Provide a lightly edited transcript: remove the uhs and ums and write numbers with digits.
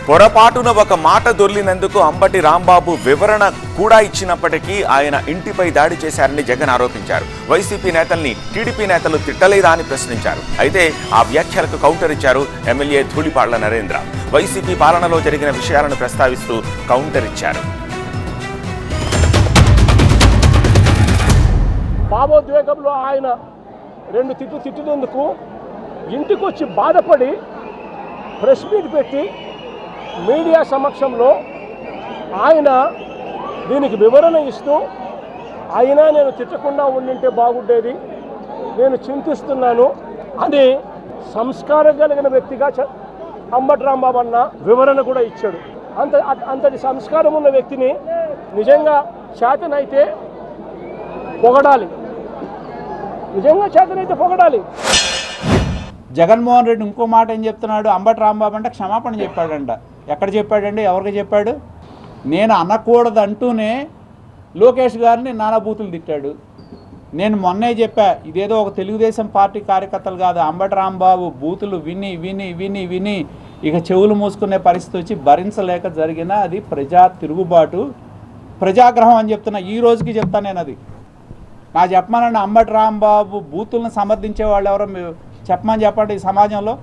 పొరపాటున ఒక మాట దొర్లినందుకు అంబటి రాంబాబు వివరణ కూడా ఇచ్చినప్పటికీ ఆయన ఇంటిపై దాడి చేశారని జగన్ ఆరోపించారు. వైసీపీ నేతల్ని టీడీపీ నేతలు తిట్టలేదా అని ప్రశ్నించారు. అయితే ఆ వ్యాఖ్యలకు కౌంటర్ ఇచ్చారు ఎమ్మెల్యే ధూళిపాళ్ల నరేంద్ర. వైసీపీ పాలనలో జరిగిన విషయాలను ప్రస్తావిస్తూ కౌంటర్ ఇచ్చారు. భావోద్వేగంలో ఆయన రెండు తిట్టినందుకు ఇంటికి వచ్చి బాధపడి ప్రెస్ మీట్ పెట్టి మీడియా సమక్షంలో ఆయన దీనికి వివరణ ఇస్తూ అయినా నేను తిట్టకుండా ఉండింటే బాగుండేది, నేను చింతిస్తున్నాను అని సంస్కారం కలిగిన వ్యక్తిగా అంబటి రాంబాబు అన్న వివరణ కూడా ఇచ్చాడు. అంతటి సంస్కారం ఉన్న వ్యక్తిని నిజంగా చేతనైతే పొగడాలి, నిజంగా చేతనైతే పొగడాలి. జగన్మోహన్ రెడ్డి ఇంకో మాట ఏం చెప్తున్నాడు, అంబటి రాంబాబు అంటే క్షమాపణ చెప్పాడంట. ఎక్కడ చెప్పాడండి, ఎవరికి చెప్పాడు? నేను అనకూడదు అంటూనే లోకేష్ గారిని నానాబూతులు తిట్టాడు. నేను మొన్నే చెప్పా, ఇదేదో ఒక తెలుగుదేశం పార్టీ కార్యకర్తలు కాదు, అంబటి రాంబాబు బూతులు విని విని విని విని ఇక చెవులు మూసుకునే పరిస్థితి వచ్చి భరించలేక జరిగిన అది ప్రజా తిరుగుబాటు, ప్రజాగ్రహం అని చెప్తున్నా. ఈ రోజుకి చెప్తాను నేను. అది నా చెప్పమనండి, అంబటి రాంబాబు బూతులను సమర్థించే వాళ్ళు ఎవరో చెప్పమని చెప్పండి ఈ సమాజంలో.